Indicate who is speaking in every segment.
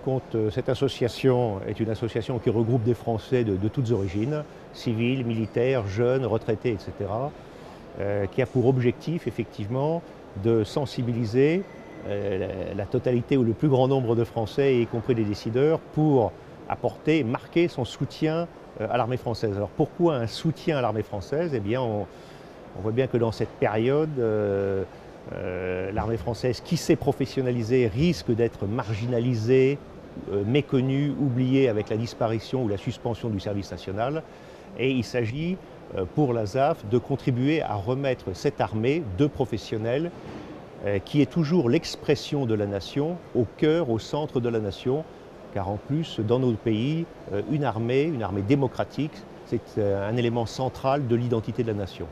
Speaker 1: compte, cette association est une association qui regroupe des Français de toutes origines, civils, militaires, jeunes, retraités, etc., qui a pour objectif, effectivement, de sensibiliser la totalité ou le plus grand nombre de Français, y compris des décideurs, pour apporter, marquer son soutien à l'armée française. Alors pourquoi un soutien à l'armée française? Eh bien, on voit bien que dans cette période, l'armée française qui s'est professionnalisée risque d'être marginalisée, méconnue, oubliée avec la disparition ou la suspension du service national. Et il s'agit pour l'ASAF de contribuer à remettre cette armée de professionnels qui est toujours l'expression de la nation, au cœur, au centre de la nation, car en plus, dans notre pays, une armée démocratique, c'est un élément central de l'identité de la nation.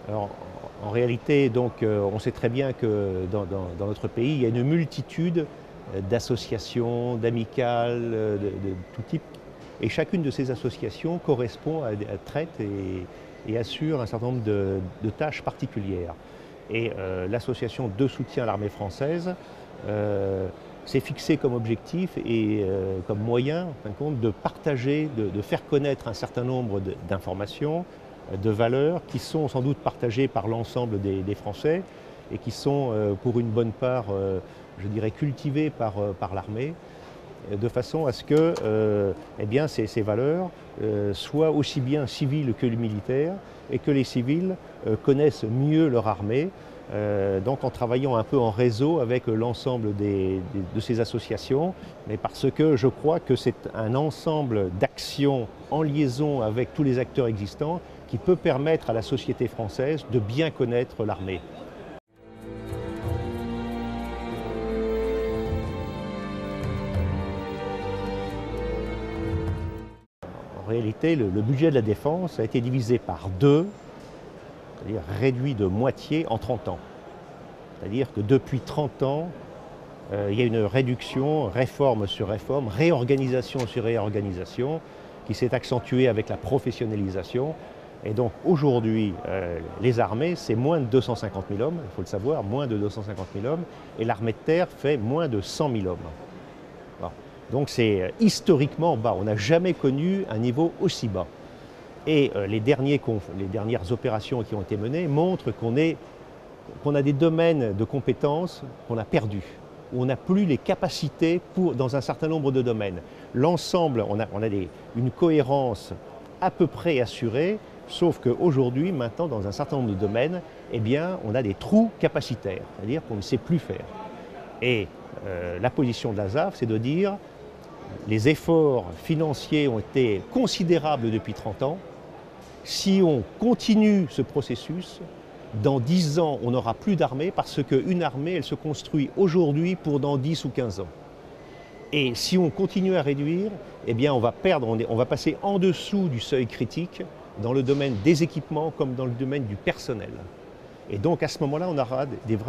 Speaker 1: Alors, en réalité, donc, on sait très bien que dans notre pays, il y a une multitude d'associations, d'amicales, de tout type. Et chacune de ces associations correspond traite et assure un certain nombre de tâches particulières. Et l'association de soutien à l'armée française s'est fixée comme objectif et comme moyen, en fin de compte, de partager, de faire connaître un certain nombre d'informations, de valeurs qui sont sans doute partagées par l'ensemble des Français et qui sont pour une bonne part, je dirais, cultivées par l'armée, de façon à ce que eh bien, ces valeurs soient aussi bien civiles que militaires et que les civils connaissent mieux leur armée, donc en travaillant un peu en réseau avec l'ensemble de ces associations, mais parce que je crois que c'est un ensemble d'actions en liaison avec tous les acteurs existants qui peut permettre à la société française de bien connaître l'armée. En réalité, le budget de la défense a été divisé par deux, c'est-à-dire réduit de moitié en 30 ans. C'est-à-dire que depuis 30 ans, il y a une réduction, réforme sur réforme, réorganisation sur réorganisation, qui s'est accentuée avec la professionnalisation. Et donc aujourd'hui, les armées, c'est moins de 250 000 hommes, il faut le savoir, moins de 250 000 hommes, et l'armée de terre fait moins de 100 000 hommes. Bon. Donc c'est historiquement bas, on n'a jamais connu un niveau aussi bas. Et les dernières opérations qui ont été menées montrent qu'on a des domaines de compétences qu'on a perdus, où on n'a plus les capacités dans un certain nombre de domaines. L'ensemble, on a une cohérence à peu près assurée, sauf qu'aujourd'hui, maintenant, dans un certain nombre de domaines, eh bien, on a des trous capacitaires, c'est-à-dire qu'on ne sait plus faire. Et la position de l'ASAF, c'est de dire les efforts financiers ont été considérables depuis 30 ans. Si on continue ce processus, dans 10 ans, on n'aura plus d'armée parce qu'une armée, elle se construit aujourd'hui pour dans 10 ou 15 ans. Et si on continue à réduire, eh bien on va perdre, on va passer en dessous du seuil critique dans le domaine des équipements comme dans le domaine du personnel. Et donc à ce moment-là, on aura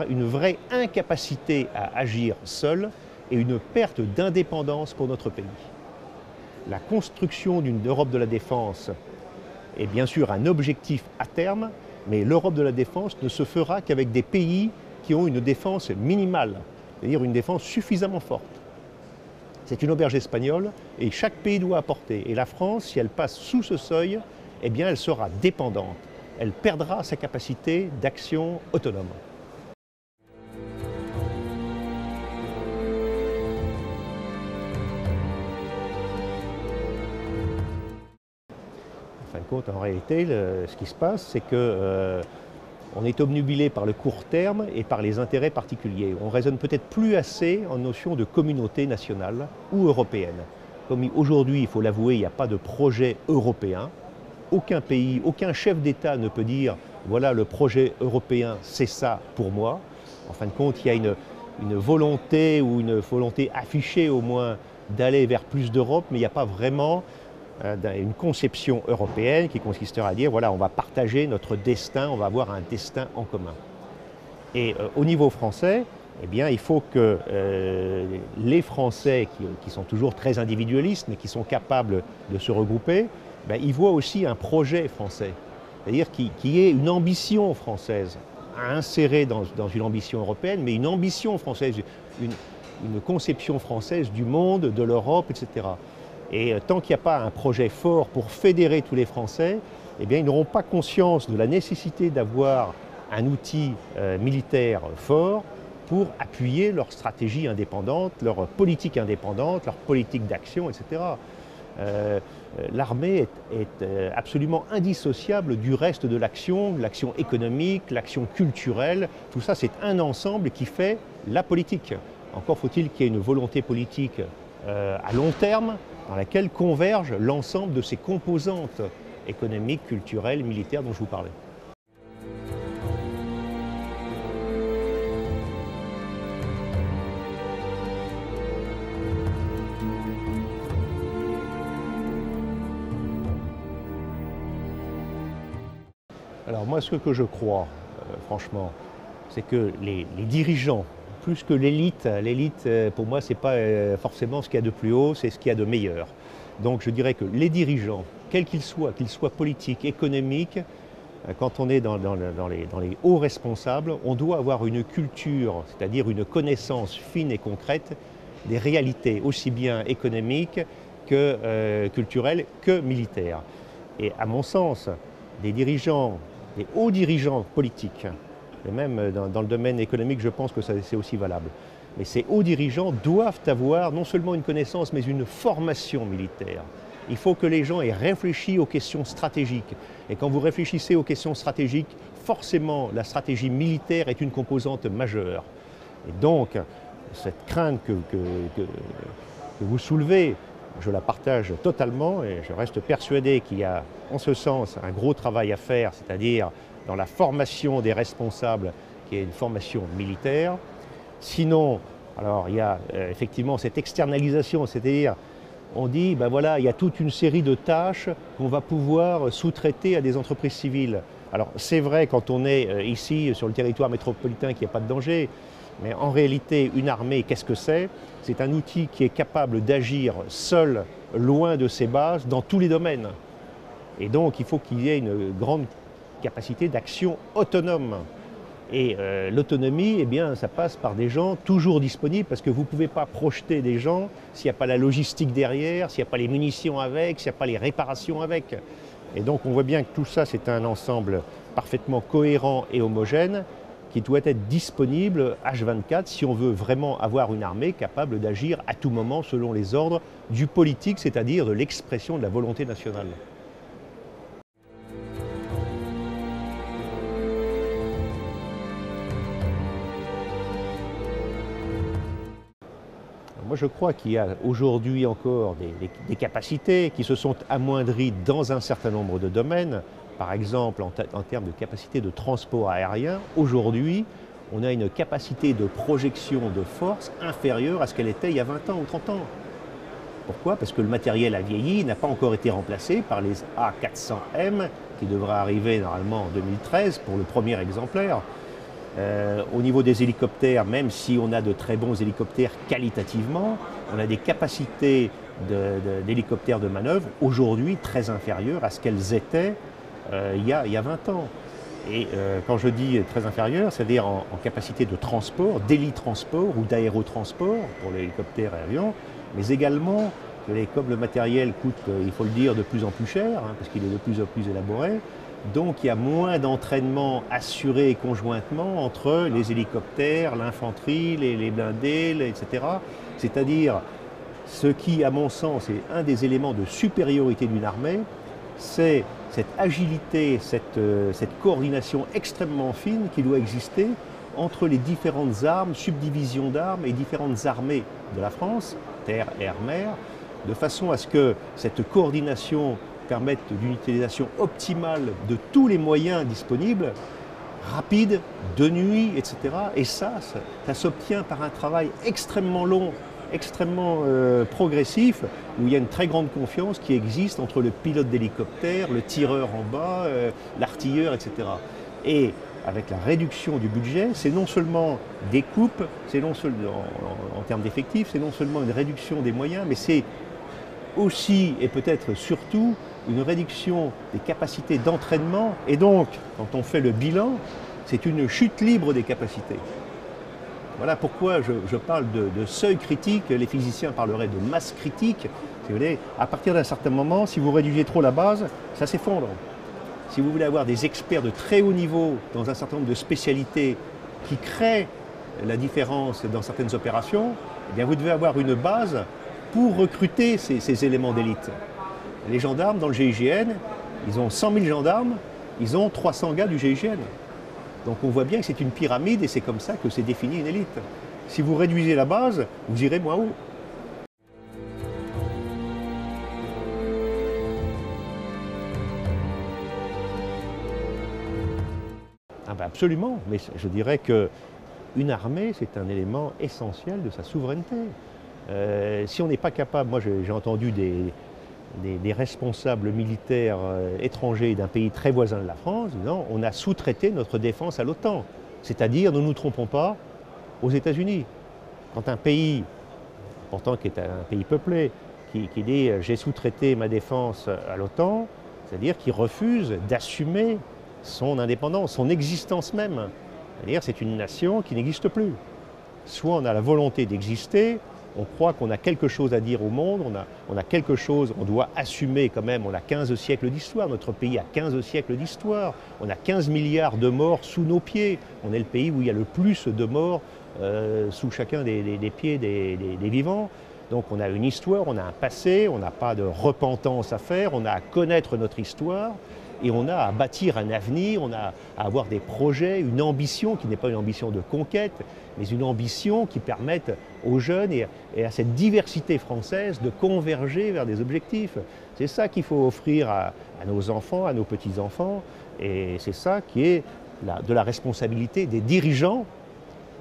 Speaker 1: une vraie incapacité à agir seul et une perte d'indépendance pour notre pays. La construction d'une Europe de la défense est bien sûr un objectif à terme, mais l'Europe de la défense ne se fera qu'avec des pays qui ont une défense minimale, c'est-à-dire une défense suffisamment forte. C'est une auberge espagnole et chaque pays doit apporter. Et la France, si elle passe sous ce seuil, eh bien elle sera dépendante. Elle perdra sa capacité d'action autonome. En fin de compte, en réalité, ce qui se passe, c'est que on est obnubilé par le court terme et par les intérêts particuliers. On raisonne peut-être plus assez en notion de communauté nationale ou européenne. Comme aujourd'hui, il faut l'avouer, il n'y a pas de projet européen. Aucun pays, aucun chef d'État ne peut dire « voilà, le projet européen, c'est ça pour moi ». En fin de compte, il y a une volonté ou une volonté affichée au moins d'aller vers plus d'Europe, mais il n'y a pas vraiment une conception européenne qui consisterait à dire voilà, on va partager notre destin, on va avoir un destin en commun. Et au niveau français, eh bien, il faut que les Français, qui sont toujours très individualistes, mais qui sont capables de se regrouper, ben, ils voient aussi un projet français. c'est-à-dire qu'il y ait une ambition française à insérer dans une ambition européenne, mais une ambition française, une conception française du monde, de l'Europe, etc. Et tant qu'il n'y a pas un projet fort pour fédérer tous les Français, eh bien, ils n'auront pas conscience de la nécessité d'avoir un outil militaire fort pour appuyer leur stratégie indépendante, leur politique indépendante, leur politique d'action, etc. L'armée est absolument indissociable du reste de l'action économique, l'action culturelle. Tout ça, c'est un ensemble qui fait la politique. Encore faut-il qu'il y ait une volonté politique à long terme dans laquelle convergent l'ensemble de ces composantes économiques, culturelles, militaires dont je vous parlais. Alors moi, ce que je crois, franchement, c'est que les dirigeants, plus que l'élite, l'élite pour moi, ce n'est pas forcément ce qu'il y a de plus haut, c'est ce qu'il y a de meilleur. Donc je dirais que les dirigeants, quels qu'ils soient politiques, économiques, quand on est dans les hauts responsables, on doit avoir une culture, c'est-à-dire une connaissance fine et concrète des réalités, aussi bien économiques que culturelles que militaires. Et à mon sens, des dirigeants, des hauts dirigeants politiques, et même dans le domaine économique, je pense que c'est aussi valable. Mais ces hauts dirigeants doivent avoir non seulement une connaissance, mais une formation militaire. Il faut que les gens aient réfléchi aux questions stratégiques. Et quand vous réfléchissez aux questions stratégiques, forcément, la stratégie militaire est une composante majeure. Et donc, cette crainte que vous soulevez, je la partage totalement et je reste persuadé qu'il y a, en ce sens, un gros travail à faire, c'est-à-dire dans la formation des responsables, qui est une formation militaire. Sinon, alors il y a effectivement cette externalisation, c'est-à-dire on dit, ben voilà, il y a toute une série de tâches qu'on va pouvoir sous-traiter à des entreprises civiles. Alors c'est vrai quand on est ici sur le territoire métropolitain qu'il n'y a pas de danger, mais en réalité, une armée, qu'est-ce que c'est? C'est un outil qui est capable d'agir seul, loin de ses bases, dans tous les domaines. Et donc il faut qu'il y ait une grande capacité d'action autonome. Et l'autonomie, eh bien, ça passe par des gens toujours disponibles parce que vous ne pouvez pas projeter des gens s'il n'y a pas la logistique derrière, s'il n'y a pas les munitions avec, s'il n'y a pas les réparations avec. Et donc on voit bien que tout ça, c'est un ensemble parfaitement cohérent et homogène qui doit être disponible H24 si on veut vraiment avoir une armée capable d'agir à tout moment selon les ordres du politique, c'est-à-dire de l'expression de la volonté nationale. Moi, je crois qu'il y a aujourd'hui encore des capacités qui se sont amoindries dans un certain nombre de domaines. Par exemple, en termes de capacité de transport aérien, aujourd'hui, on a une capacité de projection de force inférieure à ce qu'elle était il y a 20 ans ou 30 ans. Pourquoi? Parce que le matériel a vieilli, n'a pas encore été remplacé par les A400M, qui devraient arriver normalement en 2013 pour le premier exemplaire. Au niveau des hélicoptères, même si on a de très bons hélicoptères qualitativement, on a des capacités d'hélicoptères de manœuvre aujourd'hui très inférieures à ce qu'elles étaient il y a 20 ans. Et quand je dis très inférieures, c'est-à-dire en capacité de transport, d'hélitransport ou d'aérotransport pour l'hélicoptère aérien, mais également comme le matériel coûte, il faut le dire, de plus en plus cher, hein, parce qu'il est de plus en plus élaboré. Donc il y a moins d'entraînement assuré conjointement entre les hélicoptères, l'infanterie, les blindés, etc. C'est-à-dire ce qui, à mon sens, est un des éléments de supériorité d'une armée, c'est cette agilité, cette coordination extrêmement fine qui doit exister entre les différentes armes, subdivisions d'armes et différentes armées de la France, terre, air, mer, de façon à ce que cette coordination permettre d'une utilisation optimale de tous les moyens disponibles, rapide, de nuit, etc. Et ça s'obtient par un travail extrêmement long, extrêmement progressif, où il y a une très grande confiance qui existe entre le pilote d'hélicoptère, le tireur en bas, l'artilleur, etc. Et avec la réduction du budget, c'est non seulement des coupes, c'est non seulement en termes d'effectifs, c'est non seulement une réduction des moyens, mais c'est aussi et peut-être surtout une réduction des capacités d'entraînement, et donc, quand on fait le bilan, c'est une chute libre des capacités. Voilà pourquoi je parle de seuil critique, les physiciens parleraient de masse critique. Si vous voulez, à partir d'un certain moment, si vous réduisez trop la base, ça s'effondre. Si vous voulez avoir des experts de très haut niveau dans un certain nombre de spécialités qui créent la différence dans certaines opérations, eh bien vous devez avoir une base pour recruter ces éléments d'élite. Les gendarmes dans le GIGN, ils ont 100 000 gendarmes, ils ont 300 gars du GIGN. Donc on voit bien que c'est une pyramide et c'est comme ça que c'est défini une élite. Si vous réduisez la base, vous irez moins haut. Ah ben absolument, mais je dirais qu'une armée, c'est un élément essentiel de sa souveraineté. Si on n'est pas capable, moi j'ai entendu des responsables militaires étrangers d'un pays très voisin de la France disant on a sous-traité notre défense à l'OTAN. C'est-à-dire, ne nous trompons pas, aux États-Unis. Quand un pays, pourtant qui est un pays peuplé, qui dit j'ai sous-traité ma défense à l'OTAN, c'est-à-dire qu'il refuse d'assumer son indépendance, son existence même. C'est-à-dire c'est une nation qui n'existe plus. Soit on a la volonté d'exister, on croit qu'on a quelque chose à dire au monde, on a quelque chose, on doit assumer quand même, on a 15 siècles d'histoire, notre pays a 15 siècles d'histoire, on a 15 milliards de morts sous nos pieds, on est le pays où il y a le plus de morts sous chacun des pieds des vivants. Donc on a une histoire, on a un passé, on n'a pas de repentance à faire, on a à connaître notre histoire et on a à bâtir un avenir, on a à avoir des projets, une ambition qui n'est pas une ambition de conquête, mais une ambition qui permette aux jeunes et à cette diversité française de converger vers des objectifs. C'est ça qu'il faut offrir à nos enfants, à nos petits-enfants, et c'est ça qui est de la responsabilité des dirigeants,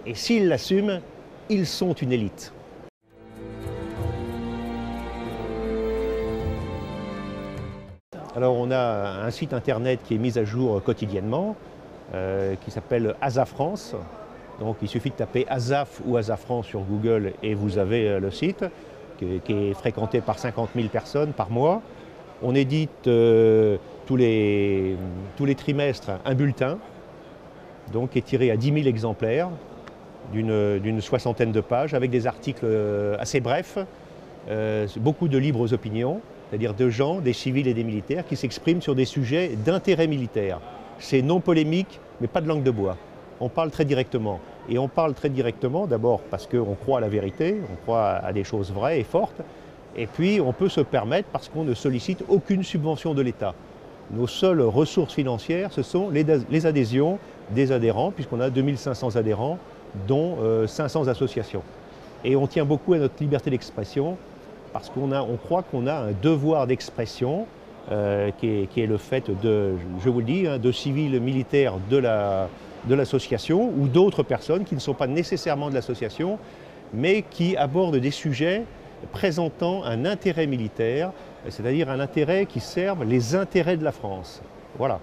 Speaker 1: et s'ils l'assument, ils sont une élite. Alors on a un site internet qui est mis à jour quotidiennement, qui s'appelle ASAFrance. Donc il suffit de taper ASAF ou ASAFrance sur Google et vous avez le site, qui est fréquenté par 50 000 personnes par mois. On édite tous les trimestres un bulletin, donc qui est tiré à 10 000 exemplaires, d'une soixantaine de pages, avec des articles assez brefs, beaucoup de libres opinions, c'est-à-dire de gens, des civils et des militaires, qui s'expriment sur des sujets d'intérêt militaire. C'est non polémique, mais pas de langue de bois. On parle très directement. Et on parle très directement d'abord parce qu'on croit à la vérité, on croit à des choses vraies et fortes, et puis on peut se permettre parce qu'on ne sollicite aucune subvention de l'État. Nos seules ressources financières, ce sont les adhésions des adhérents, puisqu'on a 2500 adhérents, dont 500 associations. Et on tient beaucoup à notre liberté d'expression, parce qu'on croit qu'on a un devoir d'expression qui est le fait de, je vous le dis, de civils militaires de l'association ou d'autres personnes qui ne sont pas nécessairement de l'association, mais qui abordent des sujets présentant un intérêt militaire, c'est-à-dire un intérêt qui serve les intérêts de la France. Voilà.